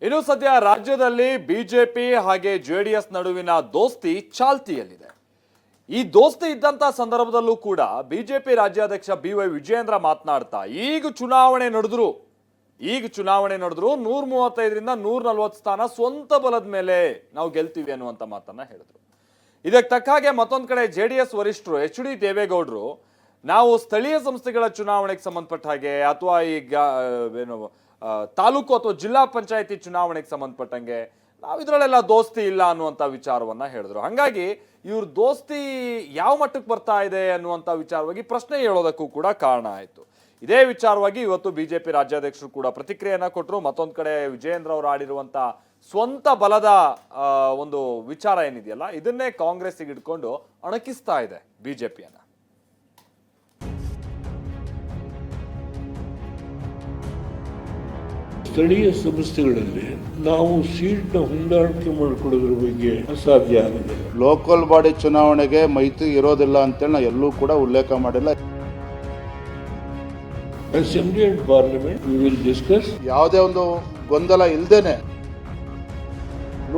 ಇನ್ನು ಸದ್ಯ ರಾಜ್ಯದಲ್ಲಿ ಬಿಜೆಪಿ ಹಾಗೆ ಜೆಡಿಎಸ್ ನಡುವಿನ ದೋಸ್ತಿ ಚಾಲ್ತಿಯಲ್ಲಿದೆ. ಈ ದೋಸ್ತಿ ಇದ್ದಂತ ಸಂದರ್ಭದಲ್ಲೂ ಕೂಡ ಬಿಜೆಪಿ ರಾಜ್ಯಾಧ್ಯಕ್ಷ BY ವಿಜಯೇಂದ್ರ ಮಾತನಾಡ್ತಾ ಈಗ ಚುನಾವಣೆ ನಡೆದ್ರು 135ರಿಂದ 140 ಸ್ಥಾನ ಸ್ವಂತ ಬಲದ ಮೇಲೆ ನಾವು ಗೆಲ್ತೀವಿ ಅನ್ನುವಂತ ಮಾತನ್ನ ಹೇಳಿದ್ರು. ಇದಕ್ಕೆ ತಕ್ಕ ಹಾಗೆ ಮತ್ತೊಂದು ಕಡೆ ಜೆಡಿಎಸ್ ವರಿಷ್ಠರು HD ದೇವೇಗೌಡರು ನಾವು ಸ್ಥಳೀಯ ಸಂಸ್ಥೆಗಳ ಚುನಾವಣೆಗೆ ಸಂಬಂಧಪಟ್ಟ ಹಾಗೆ ಅಥವಾ ಈಗ ಏನು ತಾಲೂಕು ಅಥವಾ ಜಿಲ್ಲಾ ಪಂಚಾಯತಿ ಚುನಾವಣೆಗೆ ಸಂಬಂಧಪಟ್ಟಂಗೆ ನಾವು ಇದರಲ್ಲೆಲ್ಲ ದೋಸ್ತಿ ಇಲ್ಲ ಅನ್ನುವಂಥ ವಿಚಾರವನ್ನ ಹೇಳಿದ್ರು. ಹಾಗಾಗಿ ಇವ್ರ ದೋಸ್ತಿ ಯಾವ ಮಟ್ಟಕ್ಕೆ ಬರ್ತಾ ಇದೆ ಅನ್ನುವಂಥ ವಿಚಾರವಾಗಿ ಪ್ರಶ್ನೆ ಹೇಳೋದಕ್ಕೂ ಕೂಡ ಕಾರಣ ಆಯಿತು. ಇದೇ ವಿಚಾರವಾಗಿ ಇವತ್ತು ಬಿಜೆಪಿ ರಾಜ್ಯಾಧ್ಯಕ್ಷರು ಕೂಡ ಪ್ರತಿಕ್ರಿಯೆಯನ್ನ ಕೊಟ್ಟರು. ಮತ್ತೊಂದು ಕಡೆ ವಿಜಯೇಂದ್ರ ಅವರು ಆಡಿರುವಂಥ ಸ್ವಂತ ಬಲದ ಒಂದು ವಿಚಾರ ಏನಿದೆಯಲ್ಲ ಇದನ್ನೇ ಕಾಂಗ್ರೆಸ್ಸಿಗೆ ಇಟ್ಕೊಂಡು ಅಣಕಿಸ್ತಾ ಇದೆ ಬಿಜೆಪಿಯನ್ನ. ಸ್ಥಳೀಯ ಸಂಸ್ಥೆಗಳಲ್ಲಿ ನಾವು ಸೀಟ್ನ ಹೊಂದಾಣಿಕೆ ಮಾಡಿಕೊಳ್ಳೋದ್ರ ಬಗ್ಗೆ ಅಸಾಧ್ಯ ಆಗಿದೆ. ಲೋಕಲ್ ಬಾಡಿ ಚುನಾವಣೆಗೆ ಮೈತ್ರಿ ಇರೋದಿಲ್ಲ ಅಂತೇಳಿ ನಾವು ಎಲ್ಲೂ ಕೂಡ ಉಲ್ಲೇಖ ಮಾಡಿಲ್ಲ. Assembly and parliament we will discuss. ಯಾವುದೇ ಒಂದು ಗೊಂದಲ ಇಲ್ಲದೇನೆ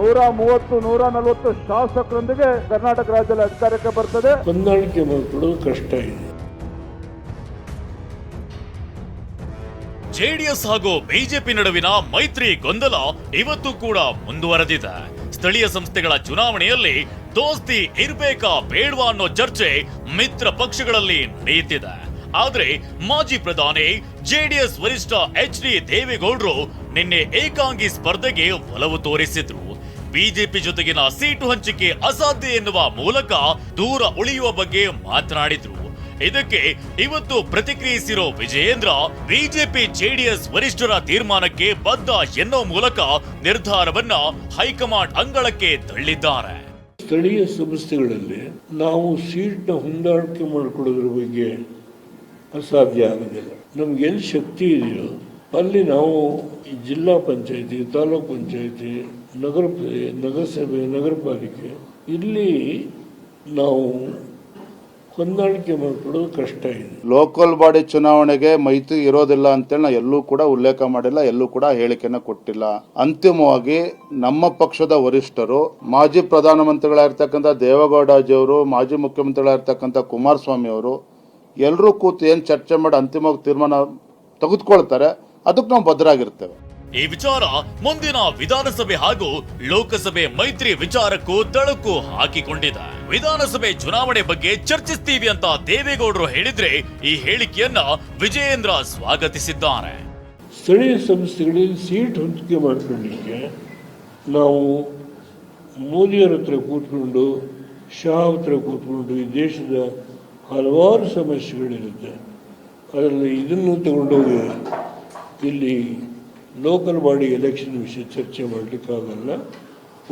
130-140 ಶಾಸಕರೊಂದಿಗೆ ಕರ್ನಾಟಕ ರಾಜ್ಯದಲ್ಲಿ ಅಧಿಕಾರಕ್ಕೆ ಬರ್ತದೆ. ಹೊಂದಾಣಿಕೆ ಮಾಡಿಕೊಳ್ಳೋದು ಕಷ್ಟ ಇದೆ. ಜೆಡಿಎಸ್ ಹಾಗೂ ಬಿಜೆಪಿ ನಡುವಿನ ಮೈತ್ರಿ ಗೊಂದಲ ಇವತ್ತು ಕೂಡ ಮುಂದುವರೆದಿದೆ. ಸ್ಥಳೀಯ ಸಂಸ್ಥೆಗಳ ಚುನಾವಣೆಯಲ್ಲಿ ದೋಸ್ತಿ ಇರ್ಬೇಕಾ ಬೇಡವಾ ಅನ್ನೋ ಚರ್ಚೆ ಮಿತ್ರ ಪಕ್ಷಗಳಲ್ಲಿ ನಡೆಯುತ್ತಿದೆ. ಆದ್ರೆ ಮಾಜಿ ಪ್ರಧಾನಿ ಜೆಡಿಎಸ್ ವರಿಷ್ಠ HD ದೇವೇಗೌಡರು ನಿನ್ನೆ ಏಕಾಂಗಿ ಸ್ಪರ್ಧೆಗೆ ಒಲವು ತೋರಿಸಿದ್ರು. ಬಿಜೆಪಿ ಜೊತೆಗಿನ ಸೀಟು ಹಂಚಿಕೆ ಅಸಾಧ್ಯ ಎನ್ನುವ ಮೂಲಕ ದೂರ ಉಳಿಯುವ ಬಗ್ಗೆ ಮಾತನಾಡಿದ್ರು. ಇದಕ್ಕೆ ಇವತ್ತು ಪ್ರತಿಕ್ರಿಯಿಸಿರೋ ವಿಜಯೇಂದ್ರ ಬಿಜೆಪಿ ಜೆಡಿಎಸ್ ವರಿಷ್ಠರ ತೀರ್ಮಾನಕ್ಕೆ ಬದ್ಧ ಎನ್ನೋ ಮೂಲಕ ನಿರ್ಧಾರವನ್ನ ಹೈಕಮಾಂಡ್ ಅಂಗಳಕ್ಕೆ ತಳ್ಳಿದ್ದಾರೆ. ಸ್ಥಳೀಯ ಸಂಸ್ಥೆಗಳಲ್ಲಿ ನಾವು ಸೀಟ್ನ ಹೊಂದಾಣಿಕೆ ಮಾಡಿಕೊಳ್ಳೋದ್ರ ಬಗ್ಗೆ ಅಸಾಧ್ಯ ಆಗೋದಿಲ್ಲ. ನಮ್ಗೆ ಎಲ್ಲಿ ಶಕ್ತಿ ಇದೆಯೋ ಅಲ್ಲಿ ನಾವು ಜಿಲ್ಲಾ ಪಂಚಾಯತಿ, ತಾಲೂಕ್ ಪಂಚಾಯತಿ, ನಗರಸಭೆ, ನಗರ ಪಾಲಿಕೆ ಇಲ್ಲಿ ನಾವು ಹೊಂದಾಣಿಕೆ ಮಾಡಿಕೊಳ್ಳೋದು ಕಷ್ಟ ಇದೆ. ಲೋಕಲ್ ಬಾಡಿ ಚುನಾವಣೆಗೆ ಮೈತ್ರಿ ಇರೋದಿಲ್ಲ ಅಂತೇಳಿ ನಾವು ಎಲ್ಲೂ ಕೂಡ ಉಲ್ಲೇಖ ಮಾಡಿಲ್ಲ, ಎಲ್ಲೂ ಕೂಡ ಹೇಳಿಕೆನ ಕೊಟ್ಟಿಲ್ಲ. ಅಂತಿಮವಾಗಿ ನಮ್ಮ ಪಕ್ಷದ ವರಿಷ್ಠರು ಮಾಜಿ ಪ್ರಧಾನಮಂತ್ರಿಗಳಾಗಿರ್ತಕ್ಕಂಥ ದೇವೇಗೌಡಜಿಯವರು, ಮಾಜಿ ಮುಖ್ಯಮಂತ್ರಿಗಳಾಗಿರ್ತಕ್ಕಂಥ ಕುಮಾರಸ್ವಾಮಿ ಅವರು ಎಲ್ಲರೂ ಕೂತು ಏನು ಚರ್ಚೆ ಮಾಡಿ ಅಂತಿಮವಾಗಿ ತೀರ್ಮಾನ ತೆಗೆದುಕೊಳ್ತಾರೆ, ಅದಕ್ಕೆ ನಾವು ಬದ್ಧರಾಗಿರ್ತೇವೆ. ಈ ವಿಚಾರ ಮುಂದಿನ ವಿಧಾನಸಭೆ ಹಾಗೂ ಲೋಕಸಭೆ ಮೈತ್ರಿ ವಿಚಾರಕ್ಕೂ ತಳಕು ಹಾಕಿಕೊಂಡಿದೆ. ವಿಧಾನಸಭೆ ಚುನಾವಣೆ ಬಗ್ಗೆ ಚರ್ಚಿಸ್ತೀವಿ ಅಂತ ದೇವೇಗೌಡರು ಹೇಳಿದ್ರೆ ಈ ಹೇಳಿಕೆಯನ್ನ ವಿಜಯೇಂದ್ರ ಸ್ವಾಗತಿಸಿದ್ದಾರೆ. ಸ್ಥಳೀಯ ಸಂಸ್ಥೆಗಳಲ್ಲಿ ಸೀಟ್ ಹಂಚಿಕೆ ಮಾಡ್ಕೊಳ್ಳಿಕ್ಕೆ ನಾವು ಮೋದಿಯವರ ಹತ್ರ ಕೂತ್ಕೊಂಡು, ಶಾ ಹತ್ರ ಕೂತ್ಕೊಂಡು ಈ ದೇಶದ ಹಲವಾರು ಸಮಸ್ಯೆಗಳಿರುತ್ತೆ, ಅದರಲ್ಲಿ ಇದನ್ನು ತಗೊಂಡೋಗಿ ಇಲ್ಲಿ ಲೋಕಲ್ ಬಾಡಿ ಎಲೆಕ್ಷನ್ ವಿಷಯ ಚರ್ಚೆ ಮಾಡಲಿಕ್ಕಾಗಲ್ಲ.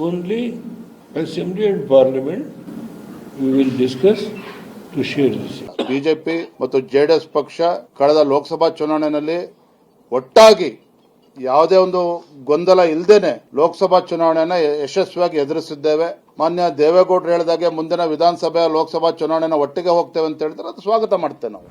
Only assembly and parliament we will discuss to share this. BJP ಮತ್ತು JDS ಪಕ್ಷ ಕಳೆದ ಲೋಕಸಭಾ ಚುನಾವಣೆಯಲ್ಲಿ ಒಟ್ಟಾಗಿ ಯಾವುದೇ ಒಂದು ಗೊಂದಲ ಇಲ್ಲದೇನೆ ಲೋಕಸಭಾ ಚುನಾವಣೆಯನ್ನ ಯಶಸ್ವಿಯಾಗಿ ಎದುರಿಸಿದ್ದೇವೆ. ಮಾನ್ಯ ದೇವೇಗೌಡರು ಹೇಳಿದಾಗೆ ಮುಂದಿನ ವಿಧಾನಸಭೆ ಲೋಕಸಭಾ ಚುನಾವಣೆನ ಒಟ್ಟಿಗೆ ಹೋಗ್ತೇವೆ ಅಂತ ಹೇಳಿದ್ರೆ ಅದು ಸ್ವಾಗತ ಮಾಡ್ತೇವೆ ನಾವು.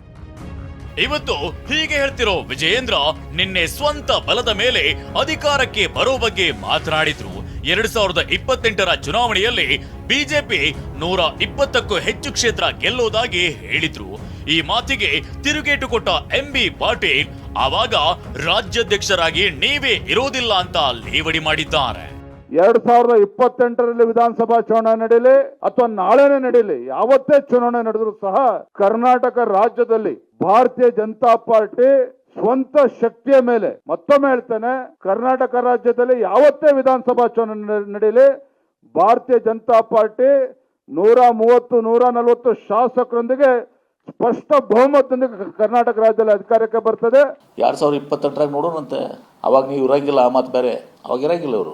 ಇವತ್ತು ಹೀಗೆ ಹೇಳ್ತಿರೋ ವಿಜಯೇಂದ್ರ ನಿನ್ನೆ ಸ್ವಂತ ಬಲದ ಮೇಲೆ ಅಧಿಕಾರಕ್ಕೆ ಬರೋ ಬಗ್ಗೆ ಮಾತನಾಡಿದ್ರು. 2028ರ ಚುನಾವಣೆಯಲ್ಲಿ ಬಿಜೆಪಿ 120ಕ್ಕೂ ಹೆಚ್ಚು ಕ್ಷೇತ್ರ ಗೆಲ್ಲೋದಾಗಿ ಹೇಳಿದ್ರು. ಈ ಮಾತಿಗೆ ತಿರುಗೇಟು ಕೊಟ್ಟ MB ಪಾಟೀಲ್ ಆವಾಗ ರಾಜ್ಯಾಧ್ಯಕ್ಷರಾಗಿ ನೀವೇ ಇರೋದಿಲ್ಲ ಅಂತ ಲೇವಡಿ ಮಾಡಿದ್ದಾರೆ. 2028ರಲ್ಲಿ ವಿಧಾನಸಭಾ ಚುನಾವಣೆ ನಡೀಲಿ ಅಥವಾ ನಾಳೆನೇ ನಡೀಲಿ, ಯಾವತ್ತೇ ಚುನಾವಣೆ ನಡೆದ್ರು ಸಹ ಕರ್ನಾಟಕ ರಾಜ್ಯದಲ್ಲಿ ಭಾರತೀಯ ಜನತಾ ಪಾರ್ಟಿ ಸ್ವಂತ ಶಕ್ತಿಯ ಮೇಲೆ, ಮತ್ತೊಮ್ಮೆ ಹೇಳ್ತೇನೆ, ಕರ್ನಾಟಕ ರಾಜ್ಯದಲ್ಲಿ ಯಾವತ್ತೇ ವಿಧಾನಸಭಾ ಚುನಾವಣೆ ನಡೀಲಿ ಭಾರತೀಯ ಜನತಾ ಪಾರ್ಟಿ 130-140 ಶಾಸಕರೊಂದಿಗೆ ಸ್ಪಷ್ಟ ಬಹುಮತದಿಂದ ಕರ್ನಾಟಕ ರಾಜ್ಯದಲ್ಲಿ ಅಧಿಕಾರಕ್ಕೆ ಬರ್ತದೆ. 2028ರಾಗ ನೋಡೋಣಂತೆ. ಅವಾಗ ನೀವು ಇರಂಗಿಲ್ಲ, ಆ ಮಾತು ಬೇರೆ. ಅವಾಗ ಇರಂಗಿಲ್ಲ ಇವರು,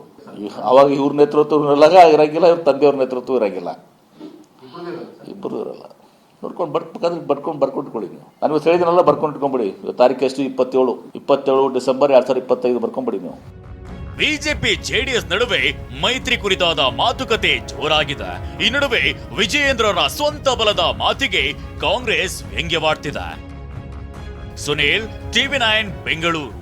ಅವಾಗ ಇವ್ರ ನೇತೃತ್ವ ಇರಂಗಿಲ್ಲ, ಇವ್ರ ತಂದೆಯವ್ರ ನೇತೃತ್ವ ಇರಂಗಿಲ್ಲ, ಇಬ್ಬರು ಇರಲ್ಲ. ನೋಡ್ಕೊಂಡು ಬರ್ಕೊಂಡ್ಕೊಳ್ಳಿ. ನೀವು ನಾನು ಹೇಳಿದಿನಲ್ಲ, ಬರ್ಕೊಂಡು ಇಟ್ಕೊಂಡ್ಬಿಡಿ. ತಾರೀಕು ಎಷ್ಟು? 27 ಡಿಸೆಂಬರ್ 2025 ಬರ್ಕೊಂಡ್ಬಿಡಿ ನೀವು. ಬಿಜೆಪಿ ಜೆಡಿಎಸ್ ನಡುವೆ ಮೈತ್ರಿ ಕುರಿತಾದ ಮಾತುಕತೆ ಜೋರಾಗಿದೆ. ಈ ನಡುವೆ ವಿಜಯೇಂದ್ರರ ಸ್ವಂತ ಬಲದ ಮಾತಿಗೆ ಕಾಂಗ್ರೆಸ್ ವ್ಯಂಗ್ಯವಾಡ್ತಿದೆ. ಸುನೀಲ್, TV9 ಬೆಂಗಳೂರು.